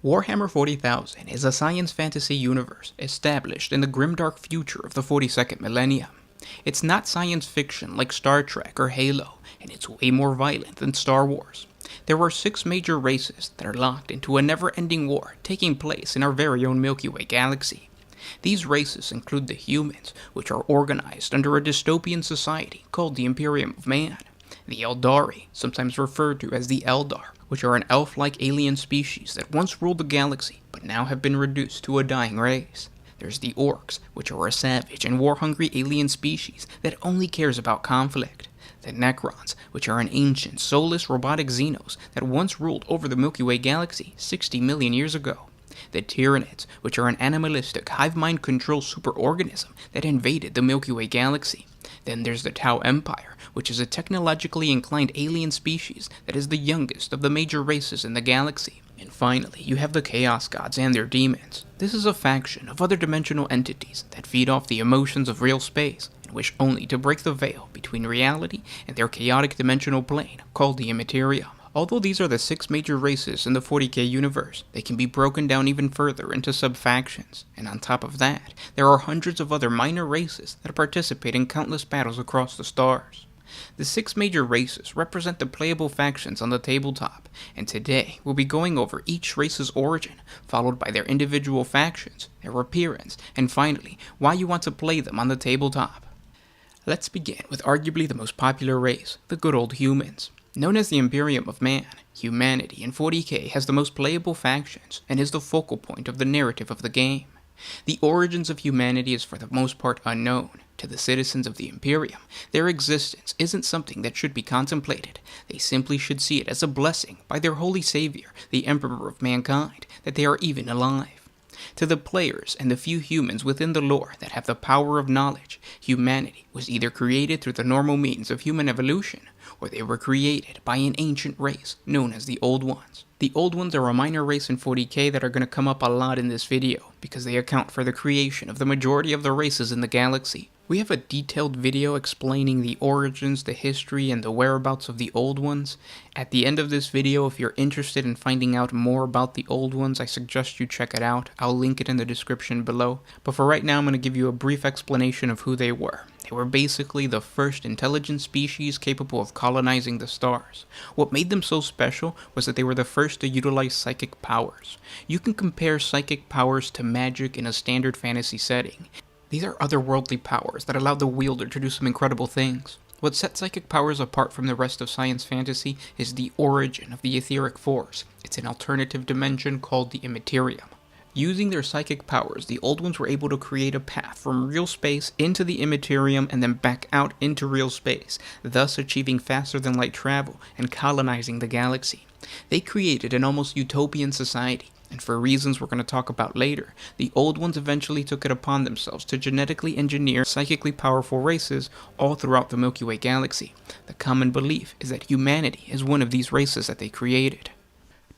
Warhammer 40,000 is a science fantasy universe established in the grimdark future of the 42nd millennium. It's not science fiction like Star Trek or Halo, and it's way more violent than Star Wars. There are 6 major races that are locked into a never-ending war taking place in our very own Milky Way galaxy. These races include the humans, which are organized under a dystopian society called the Imperium of Man. The Eldari, sometimes referred to as the Eldar, which are an elf-like alien species that once ruled the galaxy, but now have been reduced to a dying race. There's the Orks, which are a savage and war-hungry alien species that only cares about conflict. The Necrons, which are an ancient, soulless robotic xenos that once ruled over the Milky Way galaxy 60 million years ago. The Tyranids, which are an animalistic, hive-mind-controlled superorganism that invaded the Milky Way galaxy. Then there's the Tau Empire, which is a technologically inclined alien species that is the youngest of the major races in the galaxy. And finally, you have the Chaos Gods and their demons. This is a faction of other dimensional entities that feed off the emotions of real space and wish only to break the veil between reality and their chaotic dimensional plane called the Imperium. Although these are the 6 major races in the 40K universe, they can be broken down even further into sub-factions, and on top of that, there are hundreds of other minor races that participate in countless battles across the stars. The 6 major races represent the playable factions on the tabletop, and today we'll be going over each race's origin, followed by their individual factions, their appearance, and finally, why you want to play them on the tabletop. Let's begin with arguably the most popular race, the good old humans. Known as the Imperium of Man, humanity in 40K has the most playable factions and is the focal point of the narrative of the game. The origins of humanity is for the most part unknown. To the citizens of the Imperium, their existence isn't something that should be contemplated. They simply should see it as a blessing by their holy savior, the Emperor of Mankind, that they are even alive. To the players and the few humans within the lore that have the power of knowledge, humanity was either created through the normal means of human evolution, or they were created by an ancient race known as the Old Ones. The Old Ones are a minor race in 40K that are going to come up a lot in this video, because they account for the creation of the majority of the races in the galaxy. We have a detailed video explaining the origins, the history, and the whereabouts of the Old Ones. At the end of this video, if you're interested in finding out more about the Old Ones, I suggest you check it out. I'll link it in the description below. But for right now, I'm going to give you a brief explanation of who they were. They were basically the first intelligent species capable of colonizing the stars. What made them so special was that they were the first to utilize psychic powers. You can compare psychic powers to magic in a standard fantasy setting. These are otherworldly powers that allow the wielder to do some incredible things. What sets psychic powers apart from the rest of science fantasy is the origin of the etheric force. It's an alternative dimension called the Imperium. Using their psychic powers, the Old Ones were able to create a path from real space into the Imperium and then back out into real space, thus achieving faster than light travel and colonizing the galaxy. They created an almost utopian society. And for reasons we're going to talk about later, the Old Ones eventually took it upon themselves to genetically engineer psychically powerful races all throughout the Milky Way galaxy. The common belief is that humanity is one of these races that they created.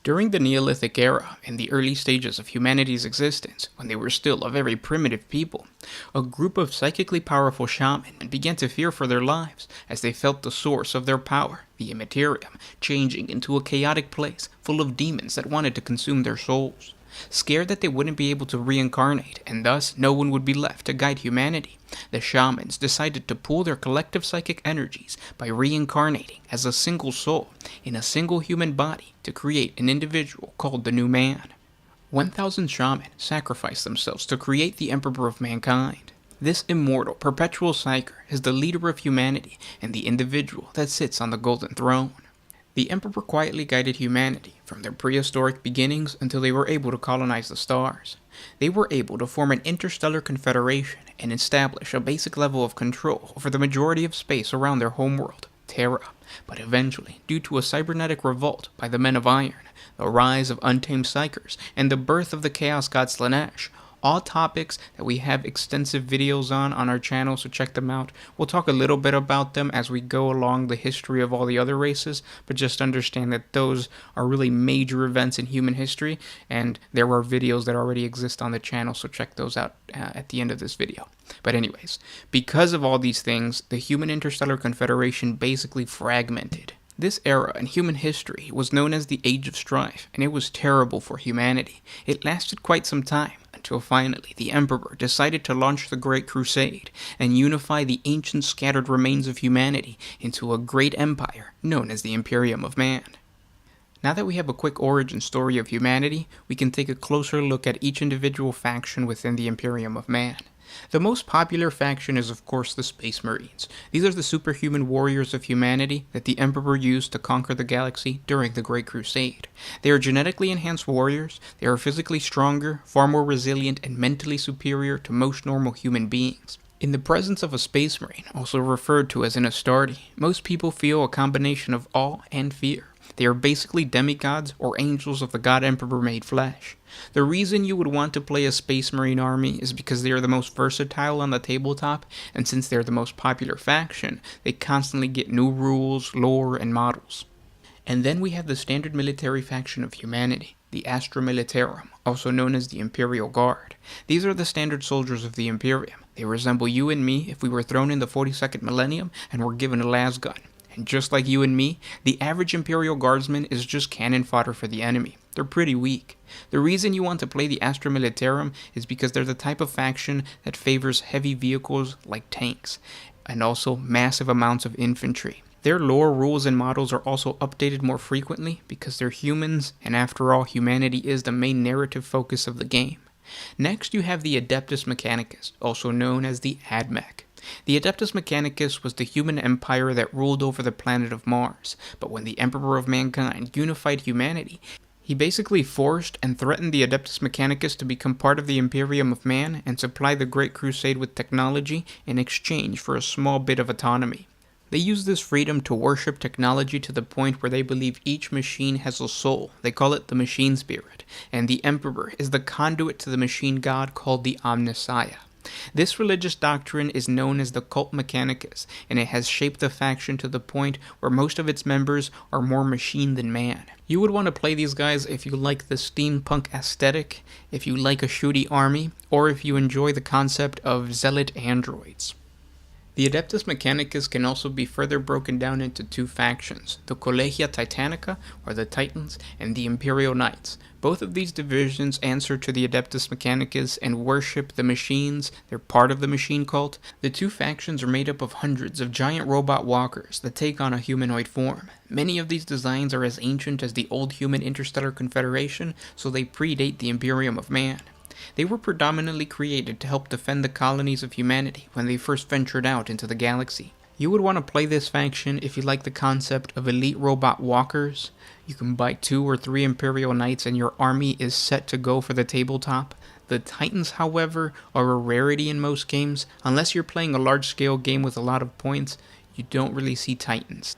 During the Neolithic era, in the early stages of humanity's existence, when they were still a very primitive people, a group of psychically powerful shamans began to fear for their lives as they felt the source of their power, the Imperium, changing into a chaotic place full of demons that wanted to consume their souls. Scared that they wouldn't be able to reincarnate, and thus no one would be left to guide humanity, the shamans decided to pool their collective psychic energies by reincarnating as a single soul in a single human body to create an individual called the New Man. 1,000 shamans sacrificed themselves to create the Emperor of Mankind. This immortal, perpetual psyker is the leader of humanity and the individual that sits on the Golden Throne. The Emperor quietly guided humanity from their prehistoric beginnings until they were able to colonize the stars. They were able to form an interstellar confederation and establish a basic level of control over the majority of space around their homeworld, Terra. But eventually, due to a cybernetic revolt by the Men of Iron, the rise of untamed psychers, and the birth of the Chaos God Slanesh, all topics that we have extensive videos on our channel, so check them out. We'll talk a little bit about them as we go along the history of all the other races, but just understand that those are really major events in human history, and there are videos that already exist on the channel, so check those out at the end of this video. But anyways, because of all these things, the Human Interstellar Confederation basically fragmented. This era in human history was known as the Age of Strife, and it was terrible for humanity. It lasted quite some time, until finally the Emperor decided to launch the Great Crusade and unify the ancient scattered remains of humanity into a great empire known as the Imperium of Man. Now that we have a quick origin story of humanity, we can take a closer look at each individual faction within the Imperium of Man. The most popular faction is of course the Space Marines. These are the superhuman warriors of humanity that the Emperor used to conquer the galaxy during the Great Crusade. They are genetically enhanced warriors, they are physically stronger, far more resilient, and mentally superior to most normal human beings. In the presence of a Space Marine, also referred to as an Astartes, most people feel a combination of awe and fear. They are basically demigods or angels of the God Emperor made flesh. The reason you would want to play a Space Marine army is because they are the most versatile on the tabletop, and since they are the most popular faction, they constantly get new rules, lore, and models. And then we have the standard military faction of humanity, the Astra Militarum, also known as the Imperial Guard. These are the standard soldiers of the Imperium. They resemble you and me if we were thrown in the 42nd millennium and were given a las gun. And just like you and me, the average Imperial Guardsman is just cannon fodder for the enemy. They're pretty weak. The reason you want to play the Astra Militarum is because they're the type of faction that favors heavy vehicles like tanks, and also massive amounts of infantry. Their lore, rules, and models are also updated more frequently because they're humans, and after all, humanity is the main narrative focus of the game. Next, you have the Adeptus Mechanicus, also known as the AdMech. The Adeptus Mechanicus was the human empire that ruled over the planet of Mars, but when the Emperor of Mankind unified humanity, he basically forced and threatened the Adeptus Mechanicus to become part of the Imperium of Man and supply the Great Crusade with technology in exchange for a small bit of autonomy. They use this freedom to worship technology to the point where they believe each machine has a soul. They call it the machine spirit, and the Emperor is the conduit to the machine god called the Omnissiah. This religious doctrine is known as the Cult Mechanicus, and it has shaped the faction to the point where most of its members are more machine than man. You would want to play these guys if you like the steampunk aesthetic, if you like a shooty army, or if you enjoy the concept of zealot androids. The Adeptus Mechanicus can also be further broken down into two factions, the Collegia Titanica, or the Titans, and the Imperial Knights. Both of these divisions answer to the Adeptus Mechanicus and worship the machines. They're part of the machine cult. The two factions are made up of hundreds of giant robot walkers that take on a humanoid form. Many of these designs are as ancient as the old human interstellar confederation, so they predate the Imperium of Man. They were predominantly created to help defend the colonies of humanity when they first ventured out into the galaxy. You would want to play this faction if you like the concept of elite robot walkers. You can buy 2 or 3 Imperial Knights and your army is set to go for the tabletop. The Titans, however, are a rarity in most games. Unless you're playing a large-scale game with a lot of points, you don't really see Titans.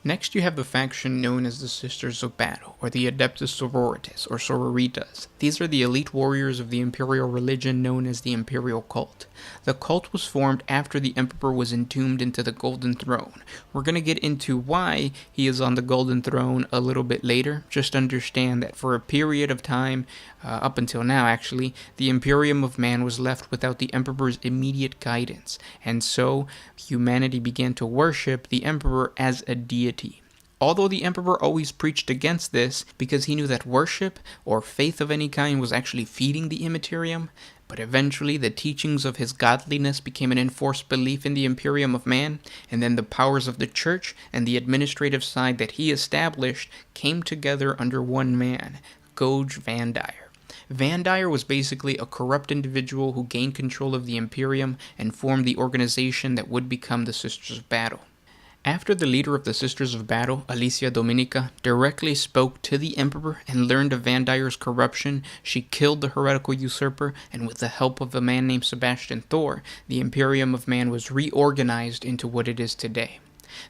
Next, you have the faction known as the Sisters of Battle, or the Adeptus Sororitas, or Sororitas. These are the elite warriors of the imperial religion known as the Imperial Cult. The cult was formed after the Emperor was entombed into the Golden Throne. We're going to get into why he is on the Golden Throne a little bit later. Just understand that for a period of time, up until now actually, the Imperium of Man was left without the Emperor's immediate guidance, and so humanity began to worship the Emperor as a deity. Although the Emperor always preached against this because he knew that worship or faith of any kind was actually feeding the Immaterium, but eventually the teachings of his godliness became an enforced belief in the Imperium of Man, and then the powers of the church and the administrative side that he established came together under one man, Goj Vandire. Vandire was basically a corrupt individual who gained control of the Imperium and formed the organization that would become the Sisters of Battle. After the leader of the Sisters of Battle, Alicia Dominica, directly spoke to the Emperor and learned of Vandire's corruption, she killed the heretical usurper, and with the help of a man named Sebastian Thor, the Imperium of Man was reorganized into what it is today.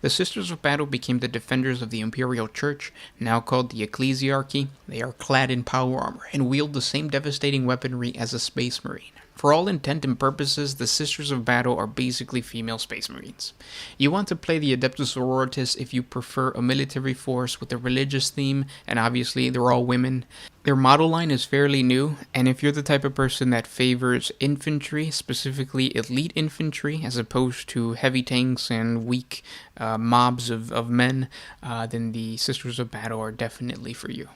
The Sisters of Battle became the defenders of the Imperial Church, now called the Ecclesiarchy. They are clad in power armor and wield the same devastating weaponry as a Space Marine. For all intent and purposes, the Sisters of Battle are basically female Space Marines. You want to play the Adeptus Sororitas if you prefer a military force with a religious theme, and obviously they're all women. Their model line is fairly new, and if you're the type of person that favors infantry, specifically elite infantry, as opposed to heavy tanks and weak mobs of men, then the Sisters of Battle are definitely for you.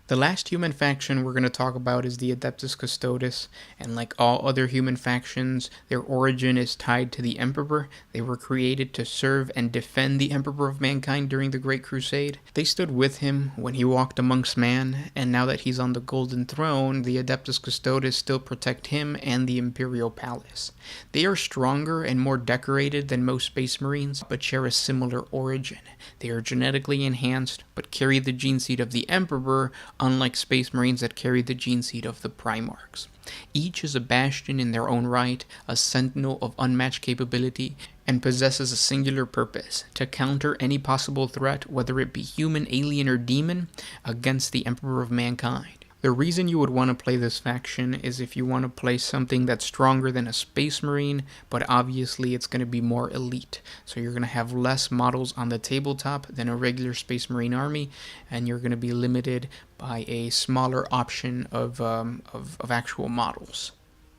The last human faction we're going to talk about is the Adeptus Custodes, and like all other human factions, their origin is tied to the Emperor. They were created to serve and defend the Emperor of Mankind during the Great Crusade. They stood with him when he walked amongst man, and now that he's on the Golden Throne, the Adeptus Custodes still protect him and the Imperial Palace. They are stronger and more decorated than most Space Marines, but share a similar origin. They are genetically enhanced, but carry the gene seed of the Emperor, unlike Space Marines that carry the gene seed of the Primarchs. Each is a bastion in their own right, a sentinel of unmatched capability, and possesses a singular purpose: to counter any possible threat, whether it be human, alien, or demon, against the Emperor of Mankind. The reason you would want to play this faction is if you want to play something that's stronger than a Space Marine, but obviously it's going to be more elite. So you're going to have less models on the tabletop than a regular Space Marine army, and you're going to be limited by a smaller option of actual models.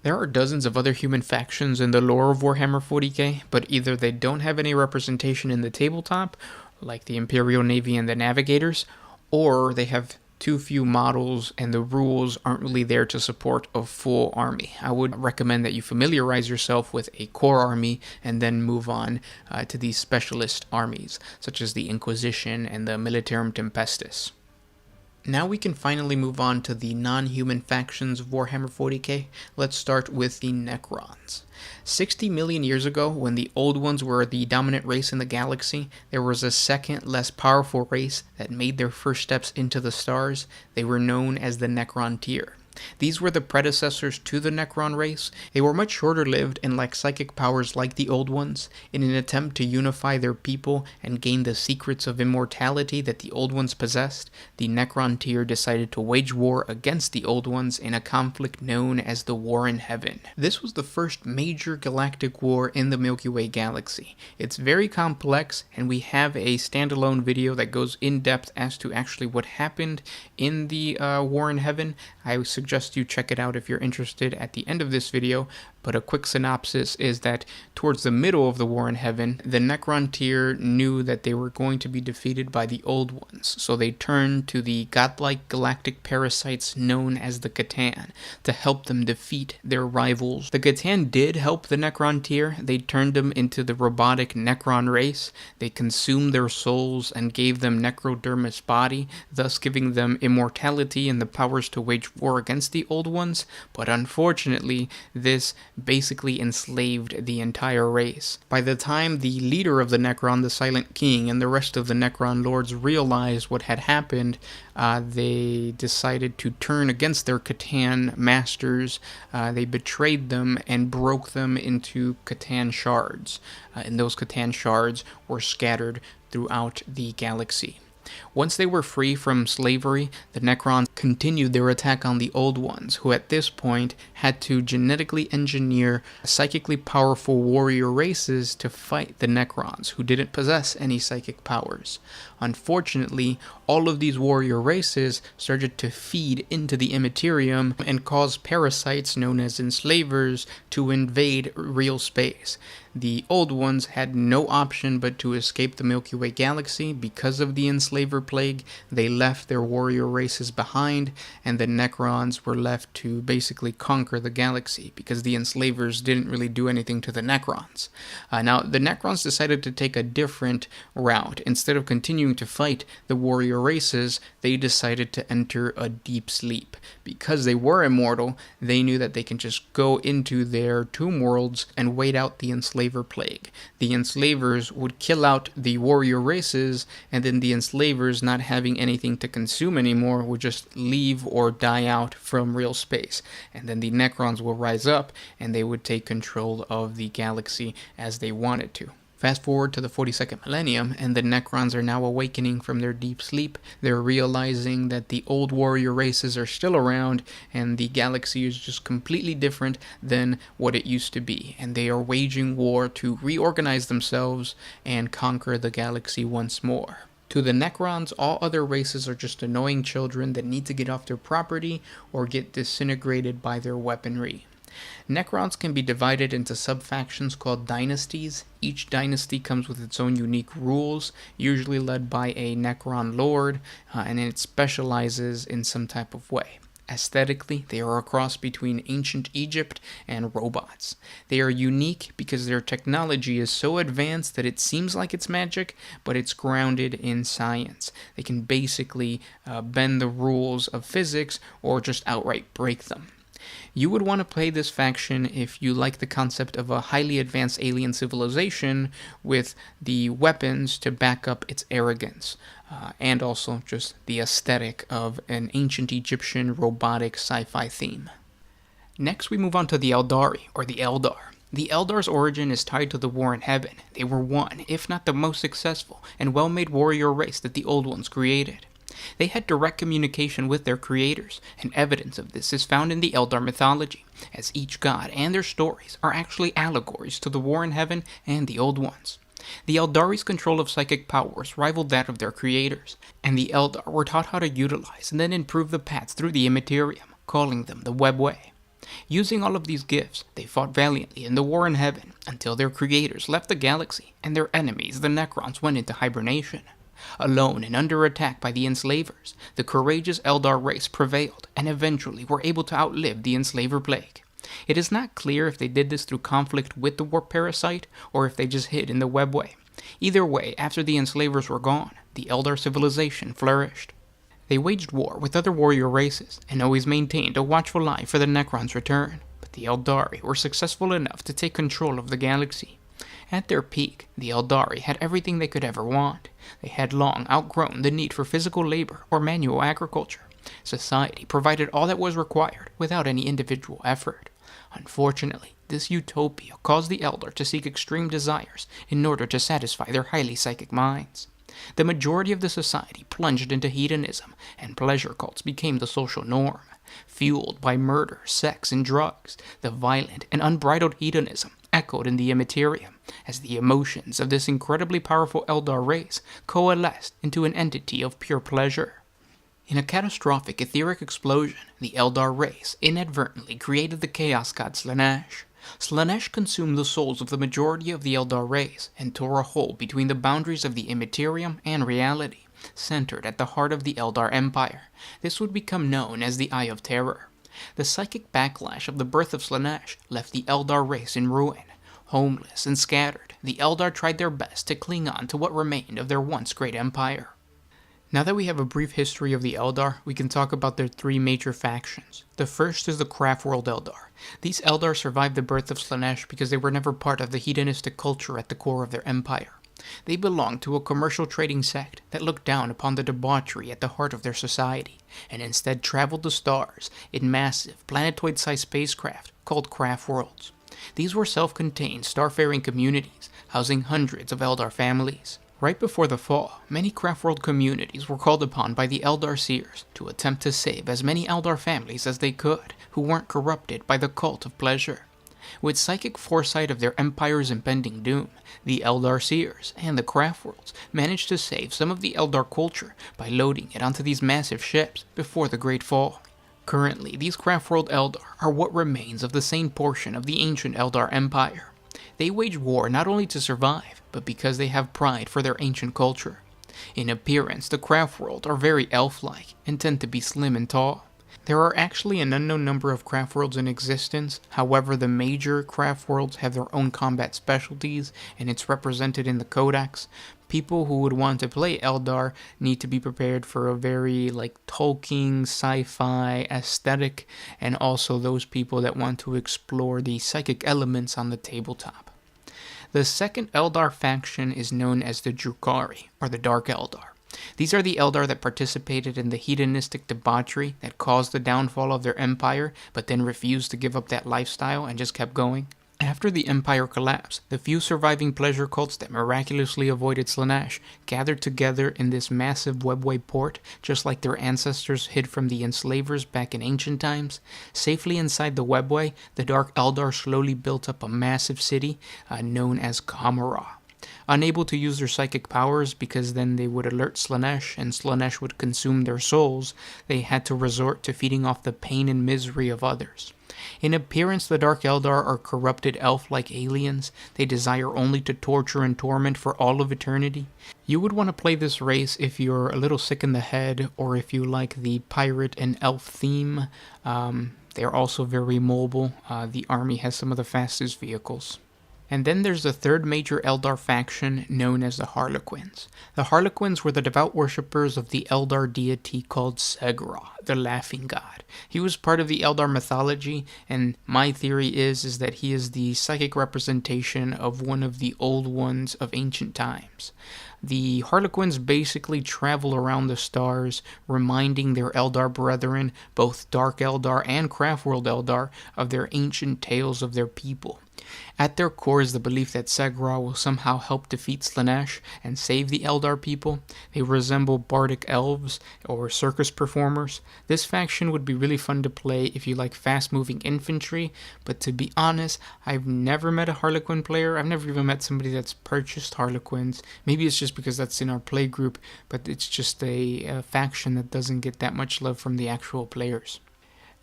There are dozens of other human factions in the lore of Warhammer 40K, but either they don't have any representation in the tabletop, like the Imperial Navy and the Navigators, or they have too few models and the rules aren't really there to support a full army. I would recommend that you familiarize yourself with a core army and then move on to these specialist armies, such as the Inquisition and the Militarum Tempestus. Now we can finally move on to the non-human factions of Warhammer 40k. Let's start with the Necrons. 60 million years ago, when the Old Ones were the dominant race in the galaxy, there was a second, less powerful race that made their first steps into the stars. They were known as the Necron tier. These were the predecessors to the Necron race. They were much shorter-lived and lacked psychic powers like the Old Ones. In an attempt to unify their people and gain the secrets of immortality that the Old Ones possessed, the Necron tier decided to wage war against the Old Ones in a conflict known as the War in Heaven. This was the first major galactic war in the Milky Way galaxy. It's very complex, and we have a standalone video that goes in depth as to actually what happened in the War in Heaven. I suggest you check it out if you're interested at the end of this video, but a quick synopsis is that towards the middle of the War in Heaven, the Necron tier knew that they were going to be defeated by the Old Ones, so they turned to the godlike galactic parasites known as the Catan to help them defeat their rivals. The Catan did help the Necron tier. They turned them into the robotic Necron race. They consumed their souls and gave them necrodermis body, thus giving them immortality and the powers to wage war against the Old Ones, but unfortunately, this basically enslaved the entire race. By the time the leader of the Necron, the Silent King, and the rest of the Necron lords realized what had happened, they decided to turn against their Catan masters. They betrayed them and broke them into Catan shards, and those Catan shards were scattered throughout the galaxy. Once they were free from slavery, the Necrons continued their attack on the Old Ones, who at this point had to genetically engineer psychically powerful warrior races to fight the Necrons, who didn't possess any psychic powers. Unfortunately, all of these warrior races started to feed into the Immaterium and cause parasites known as enslavers to invade real space. The Old Ones had no option but to escape the Milky Way galaxy. Because of the enslaver plague, they left their warrior races behind, and the Necrons were left to basically conquer the galaxy because the enslavers didn't really do anything to the Necrons. Now, the Necrons decided to take a different route. Instead of continuing to fight the warrior races, they decided to enter a deep sleep. Because they were immortal, they knew that they can just go into their tomb worlds and wait out the enslaver plague. The enslavers would kill out the warrior races, and then the enslavers, not having anything to consume anymore, would just leave or die out from real space. And then the Necrons will rise up, and they would take control of the galaxy as they wanted to. Fast forward to the 42nd millennium, and the Necrons are now awakening from their deep sleep. They're realizing that the old warrior races are still around, and the galaxy is just completely different than what it used to be. And they are waging war to reorganize themselves and conquer the galaxy once more. To the Necrons, all other races are just annoying children that need to get off their property or get disintegrated by their weaponry. Necrons can be divided into sub-factions called dynasties. Each dynasty comes with its own unique rules, usually led by a Necron lord, and it specializes in some type of way. Aesthetically, they are a cross between ancient Egypt and robots. They are unique because their technology is so advanced that it seems like it's magic, but it's grounded in science. They can basically bend the rules of physics or just outright break them. You would want to play this faction if you like the concept of a highly advanced alien civilization with the weapons to back up its arrogance, and also just the aesthetic of an ancient Egyptian robotic sci-fi theme. Next, we move on to the Eldari, or the Eldar. The Eldar's origin is tied to the War in Heaven. They were one, if not the most successful, and well-made warrior race that the Old Ones created. They had direct communication with their creators, and evidence of this is found in the Eldar mythology, as each god and their stories are actually allegories to the War in Heaven and the Old Ones. The Eldari's control of psychic powers rivaled that of their creators, and the Eldar were taught how to utilize and then improve the paths through the Imperium, calling them the Webway. Using all of these gifts, they fought valiantly in the War in Heaven until their creators left the galaxy and their enemies, the Necrons, went into hibernation. Alone and under attack by the enslavers, the courageous Eldar race prevailed and eventually were able to outlive the enslaver plague. It is not clear if they did this through conflict with the warp parasite or if they just hid in the Webway. Either way, after the enslavers were gone, the Eldar civilization flourished. They waged war with other warrior races and always maintained a watchful eye for the Necrons' return, but the Eldari were successful enough to take control of the galaxy. At their peak, the Eldari had everything they could ever want. They had long outgrown the need for physical labor or manual agriculture. Society provided all that was required without any individual effort. Unfortunately, this utopia caused the Eldar to seek extreme desires in order to satisfy their highly psychic minds. The majority of the society plunged into hedonism, and pleasure cults became the social norm. Fueled by murder, sex, and drugs, the violent and unbridled hedonism echoed in the Imperium as the emotions of this incredibly powerful Eldar race coalesced into an entity of pure pleasure. In a catastrophic etheric explosion, the Eldar race inadvertently created the chaos god Slaanesh. Slaanesh consumed the souls of the majority of the Eldar race and tore a hole between the boundaries of the Immaterium and reality, centered at the heart of the Eldar Empire. This would become known as the Eye of Terror. The psychic backlash of the birth of Slaanesh left the Eldar race in ruin. Homeless and scattered, the Eldar tried their best to cling on to what remained of their once great empire. Now that we have a brief history of the Eldar, we can talk about their three major factions. The first is the Craftworld Eldar. These Eldar survived the birth of Slaanesh because they were never part of the hedonistic culture at the core of their empire. They belonged to a commercial trading sect that looked down upon the debauchery at the heart of their society, and instead traveled the stars in massive, planetoid-sized spacecraft called Craftworlds. These were self-contained, starfaring communities, housing hundreds of Eldar families. Right before the fall, many Craftworld communities were called upon by the Eldar Seers to attempt to save as many Eldar families as they could, who weren't corrupted by the cult of pleasure. With psychic foresight of their empire's impending doom, the Eldar Seers and the Craftworlds managed to save some of the Eldar culture by loading it onto these massive ships before the Great Fall. Currently, these Craftworld Eldar are what remains of the same portion of the ancient Eldar Empire. They wage war not only to survive, but because they have pride for their ancient culture. In appearance, the Craftworld are very elf-like and tend to be slim and tall. There are actually an unknown number of Craftworlds in existence. However, the major Craftworlds have their own combat specialties, and it's represented in the Codex. People who would want to play Eldar need to be prepared for a very Tolkien sci-fi aesthetic, and also those people that want to explore the psychic elements on the tabletop. The second Eldar faction is known as the Drukhari, or the Dark Eldar. These are the Eldar that participated in the hedonistic debauchery that caused the downfall of their empire, but then refused to give up that lifestyle and just kept going. After the empire collapsed, the few surviving pleasure cults that miraculously avoided Slaanesh gathered together in this massive Webway port, just like their ancestors hid from the enslavers back in ancient times. Safely inside the Webway, the Dark Eldar slowly built up a massive city known as Kamara. Unable to use their psychic powers because then they would alert Slaanesh and Slaanesh would consume their souls, they had to resort to feeding off the pain and misery of others. In appearance, the Dark Eldar are corrupted elf-like aliens. They desire only to torture and torment for all of eternity. You would want to play this race if you're a little sick in the head, or if you like the pirate and elf theme. They're also very mobile. The army has some of the fastest vehicles. And then there's the third major Eldar faction, known as the Harlequins. The Harlequins were the devout worshippers of the Eldar deity called Segra, the Laughing God. He was part of the Eldar mythology, and my theory is that he is the psychic representation of one of the old ones of ancient times. The Harlequins basically travel around the stars, reminding their Eldar brethren, both Dark Eldar and Craftworld Eldar, of their ancient tales of their people. At their core is the belief that Segra will somehow help defeat Slaanesh and save the Eldar people. They resemble bardic elves or circus performers. This faction would be really fun to play if you like fast-moving infantry, but to be honest, I've never met a Harlequin player. I've never even met somebody that's purchased Harlequins. Maybe it's just because that's in our play group, but it's just a faction that doesn't get that much love from the actual players.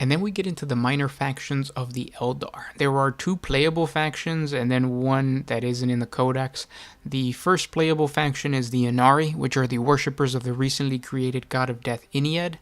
And then we get into the minor factions of the Eldar. There are 2 playable factions and then 1 that isn't in the Codex. The first playable faction is the Inari, which are the worshippers of the recently created god of death Ennead.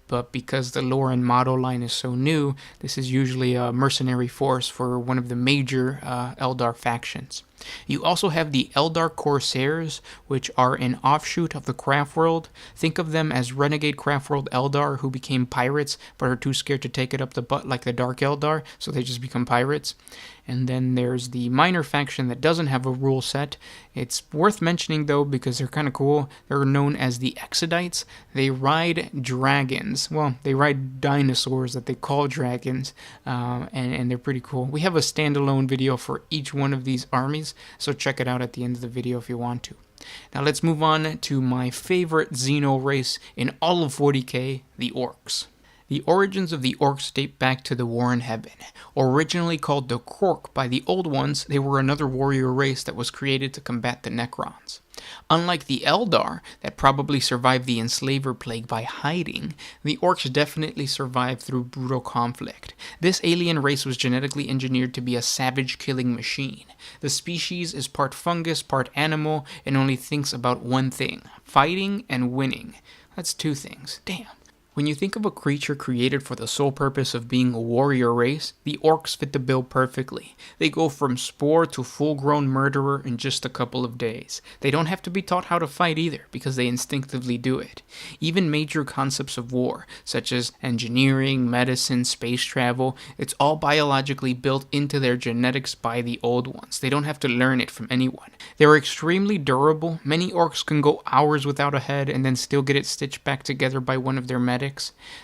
But because the lore and model line is so new, this is usually a mercenary force for one of the major Eldar factions. You also have the Eldar Corsairs, which are an offshoot of the Craftworld. Think of them as renegade Craftworld Eldar who became pirates but are too scared to take it up the butt like the Dark Eldar, so they just become pirates. And then there's the minor faction that doesn't have a rule set. It's worth mentioning though because they're kind of cool. They're known as the Exodites. They ride dragons. Well, they ride dinosaurs that they call dragons, and they're pretty cool. We have a standalone video for each one of these armies, so check it out at the end of the video if you want to. Now let's move on to my favorite Xeno race in all of 40k, the Orks. The origins of the Orks date back to the War in Heaven. Originally called the Krork by the Old Ones, they were another warrior race that was created to combat the Necrons. Unlike the Eldar, that probably survived the Enslaver Plague by hiding, the Orks definitely survived through brutal conflict. This alien race was genetically engineered to be a savage-killing machine. The species is part fungus, part animal, and only thinks about one thing: fighting and winning. That's 2 things. Damn. When you think of a creature created for the sole purpose of being a warrior race, the Orks fit the bill perfectly. They go from spore to full-grown murderer in just a couple of days. They don't have to be taught how to fight either, because they instinctively do it. Even major concepts of war, such as engineering, medicine, space travel, it's all biologically built into their genetics by the Old Ones. They don't have to learn it from anyone. They're extremely durable. Many Orks can go hours without a head and then still get it stitched back together by one of their medics.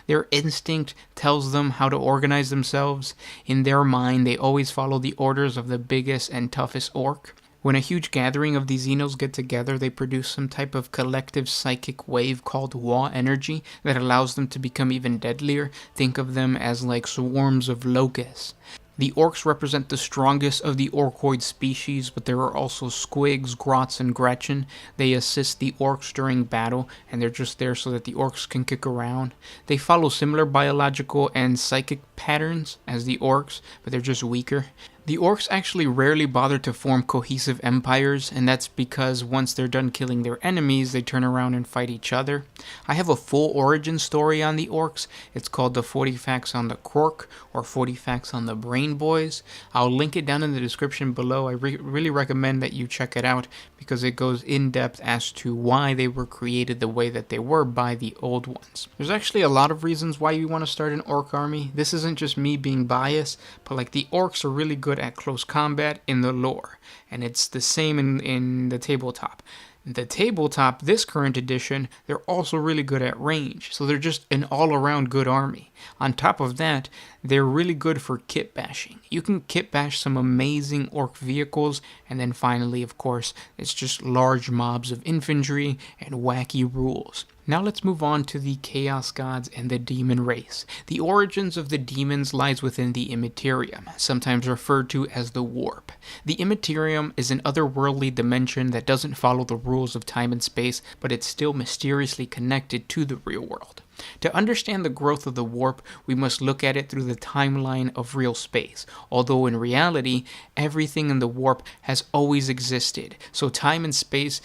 Their instinct tells them how to organize themselves. In their mind, they always follow the orders of the biggest and toughest Ork. When a huge gathering of these Xenos get together, they produce some type of collective psychic wave called Wa energy that allows them to become even deadlier. Think of them as like swarms of locusts. The Orks represent the strongest of the Orkoid species, but there are also Squigs, Grots, and Gretchen. They assist the Orks during battle, and they're just there so that the Orks can kick around. They follow similar biological and psychic patterns as the Orks, but they're just weaker. The Orks actually rarely bother to form cohesive empires, and that's because once they're done killing their enemies, they turn around and fight each other. I have a full origin story on the Orks. It's called the 40 Facts on the Krork, or 40 Facts on the Brain Boys. I'll link it down in the description below. I really recommend that you check it out because it goes in depth as to why they were created the way that they were by the Old Ones. There's actually a lot of reasons why you want to start an Ork army. This isn't just me being biased, but like the Orks are really good at close combat in the lore, and it's the same in the tabletop. The tabletop, this current edition, they're also really good at range, so they're just an all-around good army. On top of that, they're really good for kit bashing. You can kit bash some amazing Ork vehicles, and then finally, of course, it's just large mobs of infantry and wacky rules. Now let's move on to the Chaos Gods and the Demon race. The origins of the demons lies within the Immaterium, sometimes referred to as the Warp. The Immaterium is an otherworldly dimension that doesn't follow the rules of time and space, but it's still mysteriously connected to the real world. To understand the growth of the Warp, we must look at it through the timeline of real space, although in reality, everything in the Warp has always existed, so time and space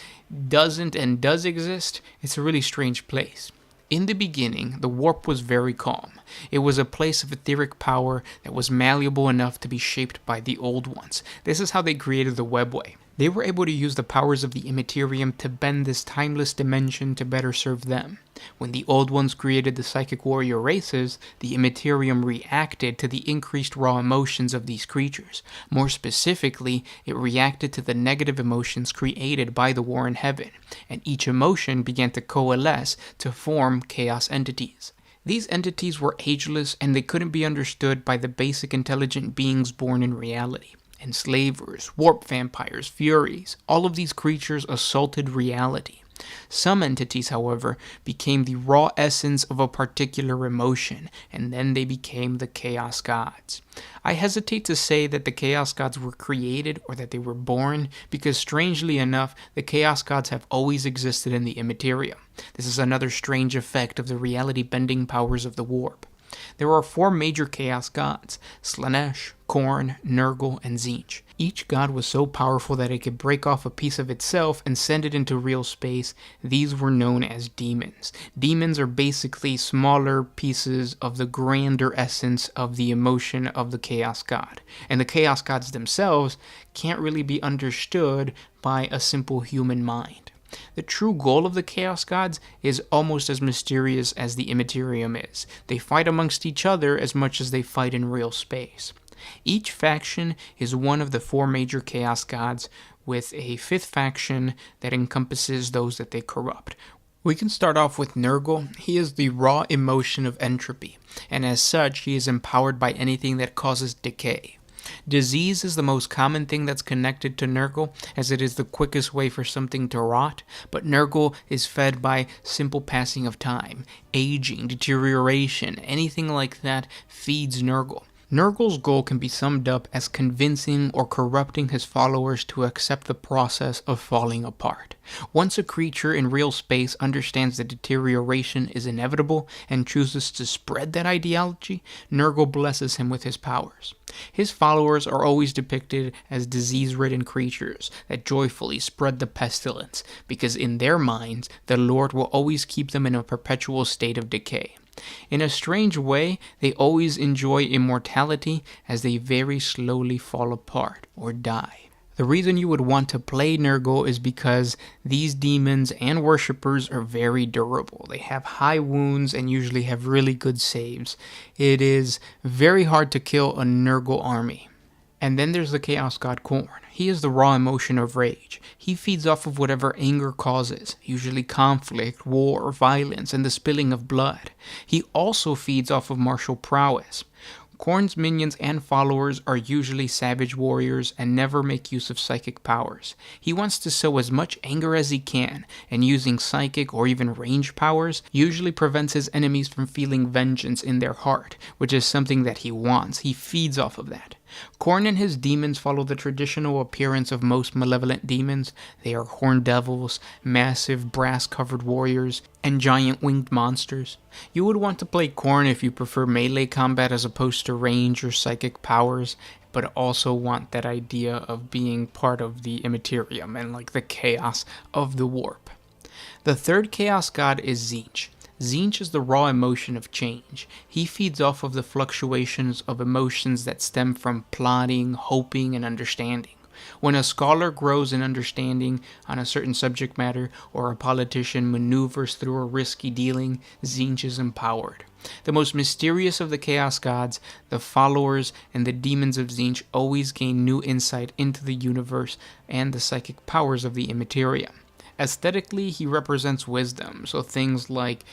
doesn't and does exist. It's a really strange place. In the beginning, the Warp was very calm. It was a place of etheric power that was malleable enough to be shaped by the Old Ones. This is how they created the Webway. They were able to use the powers of the Immaterium to bend this timeless dimension to better serve them. When the Old Ones created the Psychic Warrior races, the Immaterium reacted to the increased raw emotions of these creatures. More specifically, it reacted to the negative emotions created by the war in heaven, and each emotion began to coalesce to form chaos entities. These entities were ageless, and they couldn't be understood by the basic intelligent beings born in reality. Enslavers, warp vampires, furies, all of these creatures assaulted reality. Some entities, however, became the raw essence of a particular emotion, and then they became the Chaos Gods. I hesitate to say that the Chaos Gods were created or that they were born, because strangely enough, the Chaos Gods have always existed in the Immaterium. This is another strange effect of the reality-bending powers of the Warp. There are 4 major Chaos Gods: Slaanesh, Khorne, Nurgle, and Tzeentch. Each god was so powerful that it could break off a piece of itself and send it into real space. These were known as demons. Demons are basically smaller pieces of the grander essence of the emotion of the Chaos God. And the Chaos Gods themselves can't really be understood by a simple human mind. The true goal of the Chaos Gods is almost as mysterious as the Immaterium is. They fight amongst each other as much as they fight in real space. Each faction is one of the 4 major Chaos Gods, with a 5th faction that encompasses those that they corrupt. We can start off with Nurgle. He is the raw emotion of entropy, and as such, he is empowered by anything that causes decay. Disease is the most common thing that's connected to Nurgle, as it is the quickest way for something to rot, but Nurgle is fed by simple passing of time. Aging, deterioration, anything like that feeds Nurgle. Nurgle's goal can be summed up as convincing or corrupting his followers to accept the process of falling apart. Once a creature in real space understands that deterioration is inevitable and chooses to spread that ideology, Nurgle blesses him with his powers. His followers are always depicted as disease-ridden creatures that joyfully spread the pestilence, because in their minds, the Lord will always keep them in a perpetual state of decay. In a strange way, they always enjoy immortality as they very slowly fall apart or die. The reason you would want to play Nurgle is because these demons and worshippers are very durable. They have high wounds and usually have really good saves. It is very hard to kill a Nurgle army. And then there's the Chaos God Khorne. He is the raw emotion of rage. He feeds off of whatever anger causes, usually conflict, war, violence, and the spilling of blood. He also feeds off of martial prowess. Khorne's minions and followers are usually savage warriors and never make use of psychic powers. He wants to sow as much anger as he can, and using psychic or even range powers usually prevents his enemies from feeling vengeance in their heart, which is something that he wants. He feeds off of that. Khorne and his demons follow the traditional appearance of most malevolent demons. They are horned devils, massive brass-covered warriors, and giant winged monsters. You would want to play Khorne if you prefer melee combat as opposed to range or psychic powers, but also want that idea of being part of the Immaterium and like the chaos of the warp. The 3rd Chaos God is Tzeentch. Tzeentch is the raw emotion of change. He feeds off of the fluctuations of emotions that stem from plotting, hoping, and understanding. When a scholar grows in understanding on a certain subject matter, or a politician maneuvers through a risky dealing, Tzeentch is empowered. The most mysterious of the Chaos Gods, the followers and the demons of Tzeentch always gain new insight into the universe and the psychic powers of the Immaterium. Aesthetically, he represents wisdom, so things like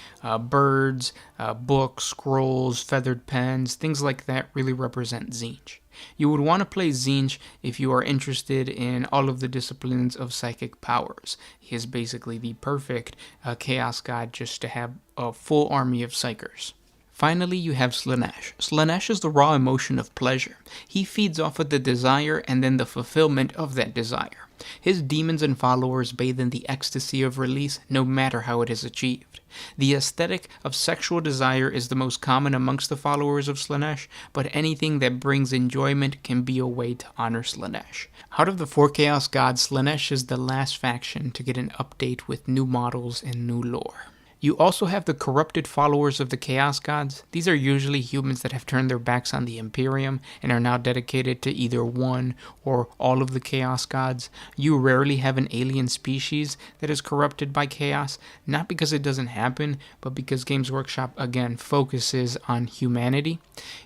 birds, books, scrolls, feathered pens, things like that really represent Tzeentch. You would want to play Tzeentch if you are interested in all of the disciplines of psychic powers. He is basically the perfect Chaos God just to have a full army of Psykers. Finally, you have Slaanesh. Slaanesh is the raw emotion of pleasure. He feeds off of the desire and then the fulfillment of that desire. His demons and followers bathe in the ecstasy of release, no matter how it is achieved. The aesthetic of sexual desire is the most common amongst the followers of Slaanesh, but anything that brings enjoyment can be a way to honor Slaanesh. Out of the 4 Chaos Gods, Slaanesh is the last faction to get an update with new models and new lore. You also have the corrupted followers of the Chaos Gods. These are usually humans that have turned their backs on the Imperium and are now dedicated to either one or all of the Chaos Gods. You rarely have an alien species that is corrupted by chaos, not because it doesn't happen, but because Games Workshop, again, focuses on humanity.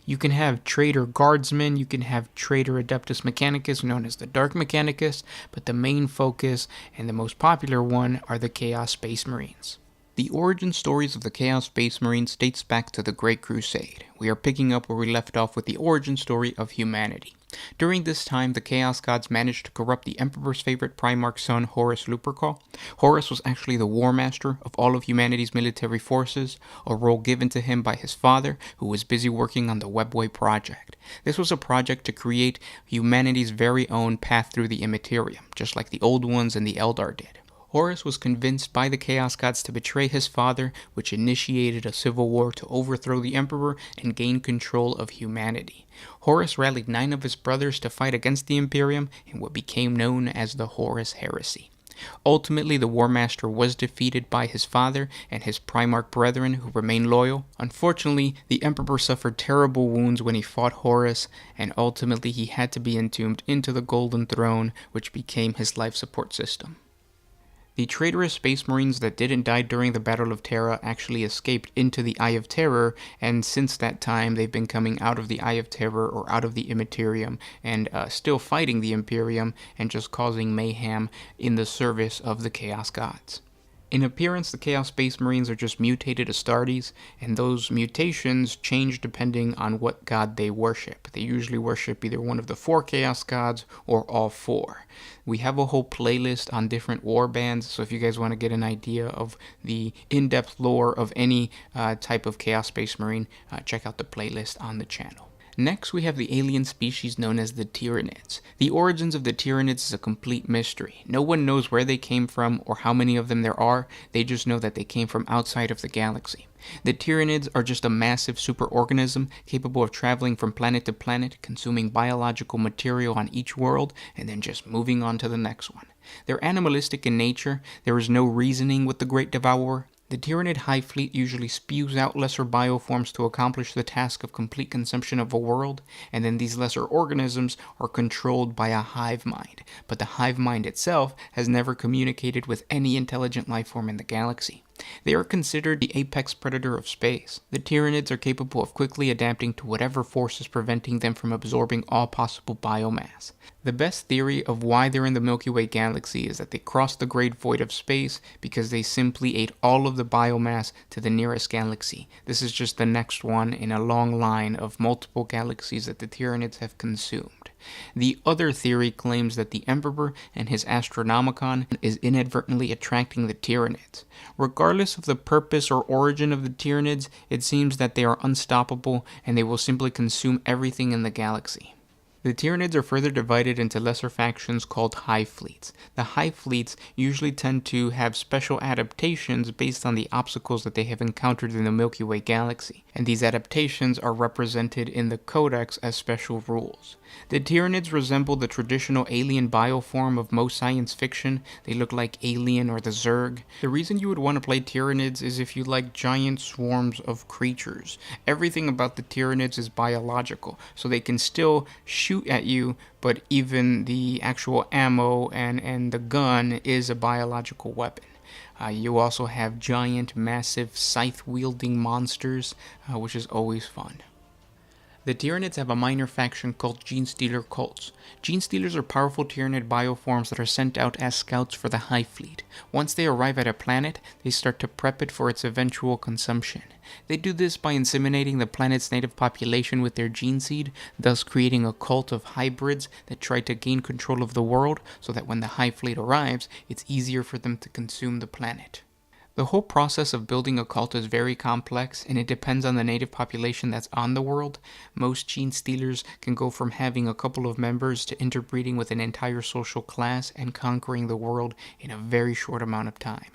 You can have Traitor Guardsmen, you can have Traitor Adeptus Mechanicus, known as the Dark Mechanicus, but the main focus and the most popular one are the Chaos Space Marines. The origin stories of the Chaos Space Marines dates back to the Great Crusade. We are picking up where we left off with the origin story of humanity. During this time, the Chaos Gods managed to corrupt the Emperor's favorite Primarch's son, Horus Lupercal. Horus was actually the War Master of all of humanity's military forces, a role given to him by his father, who was busy working on the Webway project. This was a project to create humanity's very own path through the Immaterium, just like the old ones and the Eldar did. Horus was convinced by the Chaos Gods to betray his father, which initiated a civil war to overthrow the Emperor and gain control of humanity. Horus rallied 9 of his brothers to fight against the Imperium in what became known as the Horus Heresy. Ultimately, the War Master was defeated by his father and his Primarch brethren, who remained loyal. Unfortunately, the Emperor suffered terrible wounds when he fought Horus, and ultimately he had to be entombed into the Golden Throne, which became his life support system. The traitorous Space Marines that didn't die during the Battle of Terra actually escaped into the Eye of Terror, and since that time they've been coming out of the Eye of Terror or out of the Immaterium and still fighting the Imperium and just causing mayhem in the service of the Chaos Gods. In appearance, the Chaos Space Marines are just mutated Astartes, and those mutations change depending on what god they worship. They usually worship either one of the 4 Chaos Gods or all 4. We have a whole playlist on different war bands, so if you guys want to get an idea of the in-depth lore of any type of Chaos Space Marine, check out the playlist on the channel. Next, we have the alien species known as the Tyranids. The origins of the Tyranids is a complete mystery. No one knows where they came from or how many of them there are. They just know that they came from outside of the galaxy. The Tyranids are just a massive superorganism capable of traveling from planet to planet, consuming biological material on each world, and then just moving on to the next one. They're animalistic in nature. There is no reasoning with the Great Devourer. The Tyranid Hive Fleet usually spews out lesser bioforms to accomplish the task of complete consumption of a world, and then these lesser organisms are controlled by a hive mind. But the hive mind itself has never communicated with any intelligent life form in the galaxy. They are considered the apex predator of space. The Tyranids are capable of quickly adapting to whatever force is preventing them from absorbing all possible biomass. The best theory of why they're in the Milky Way galaxy is that they crossed the great void of space because they simply ate all of the biomass to the nearest galaxy. This is just the next one in a long line of multiple galaxies that the Tyranids have consumed. The other theory claims that the Emperor and his Astronomicon is inadvertently attracting the Tyranids. Regardless of the purpose or origin of the Tyranids, it seems that they are unstoppable and they will simply consume everything in the galaxy. The Tyranids are further divided into lesser factions called Hive Fleets. The Hive Fleets usually tend to have special adaptations based on the obstacles that they have encountered in the Milky Way galaxy, and these adaptations are represented in the Codex as special rules. The Tyranids resemble the traditional alien bioform of most science fiction. They look like Alien or the Zerg. The reason you would want to play Tyranids is if you like giant swarms of creatures. Everything about the Tyranids is biological, so they can still shoot at you, but even the actual ammo and the gun is a biological weapon. You also have giant, massive, scythe-wielding monsters, which is always fun. The Tyranids have a minor faction called Genestealer cults. Genestealers are powerful Tyranid bioforms that are sent out as scouts for the Hive Fleet. Once they arrive at a planet, they start to prep it for its eventual consumption. They do this by inseminating the planet's native population with their gene seed, thus creating a cult of hybrids that try to gain control of the world so that when the Hive Fleet arrives, it's easier for them to consume the planet. The whole process of building a cult is very complex, and it depends on the native population that's on the world. Most gene stealers can go from having a couple of members to interbreeding with an entire social class and conquering the world in a very short amount of time.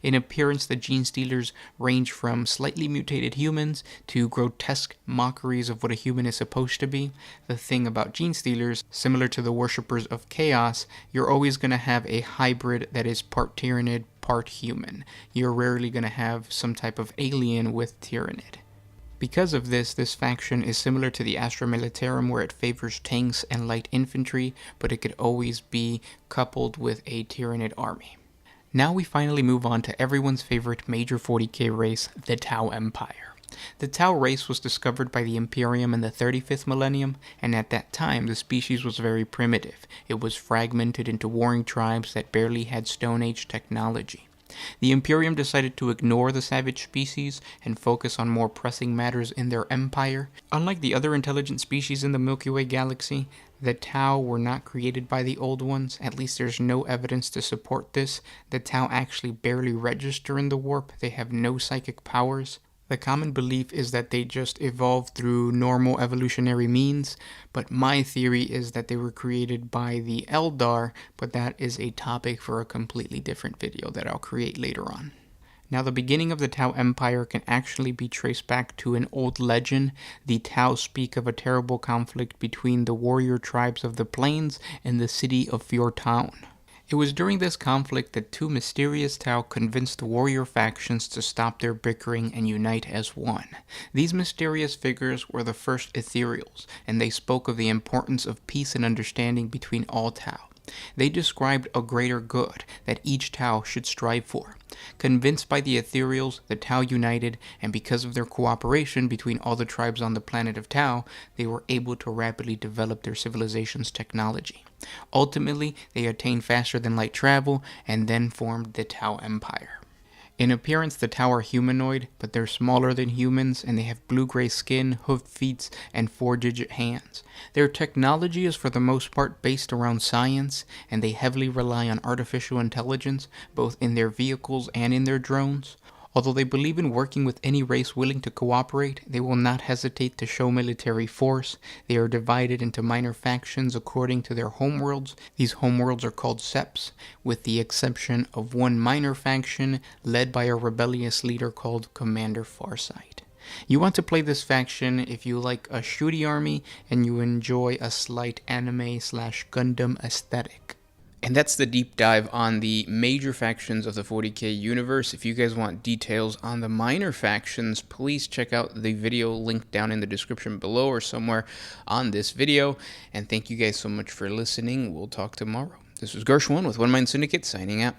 In appearance, the gene stealers range from slightly mutated humans to grotesque mockeries of what a human is supposed to be. The thing about gene stealers, similar to the worshippers of chaos, you're always going to have a hybrid that is part Tyranid, part human. You're rarely going to have some type of alien with Tyranid. Because of this faction is similar to the Astra Militarum, where it favors tanks and light infantry, but it could always be coupled with a Tyranid army. Now we finally move on to everyone's favorite major 40k race, the Tau Empire. The Tau race was discovered by the Imperium in the 35th millennium, and at that time the species was very primitive. It was fragmented into warring tribes that barely had Stone Age technology. The Imperium decided to ignore the savage species and focus on more pressing matters in their empire. Unlike the other intelligent species in the Milky Way galaxy, the Tau were not created by the old ones. At least there's no evidence to support this. The Tau actually barely register in the warp. They have no psychic powers. The common belief is that they just evolved through normal evolutionary means, but my theory is that they were created by the Eldar, but that is a topic for a completely different video that I'll create later on. Now, the beginning of the Tau Empire can actually be traced back to an old legend. The Tau speak of a terrible conflict between the warrior tribes of the plains and the city of Fjortown. It was during this conflict that two mysterious Tau convinced the warrior factions to stop their bickering and unite as one. These mysterious figures were the first ethereals, and they spoke of the importance of peace and understanding between all Tau. They described a greater good that each Tau should strive for. Convinced by the ethereals, the Tau united, and because of their cooperation between all the tribes on the planet of Tau, they were able to rapidly develop their civilization's technology. Ultimately, they attained faster than light travel, and then formed the Tau Empire. In appearance, the Tau are humanoid, but they're smaller than humans, and they have blue-gray skin, hoofed feet, and 4-digit hands. Their technology is for the most part based around science, and they heavily rely on artificial intelligence, both in their vehicles and in their drones. Although they believe in working with any race willing to cooperate, they will not hesitate to show military force. They are divided into minor factions according to their homeworlds. These homeworlds are called septs, with the exception of one minor faction led by a rebellious leader called Commander Farsight. You want to play this faction if you like a shooty army and you enjoy a slight anime/Gundam aesthetic. And that's the deep dive on the major factions of the 40k universe. If you guys want details on the minor factions, please check out the video linked down in the description below or somewhere on this video. And thank you guys so much for listening. We'll talk tomorrow. This was Gershwin with One Mind Syndicate signing out.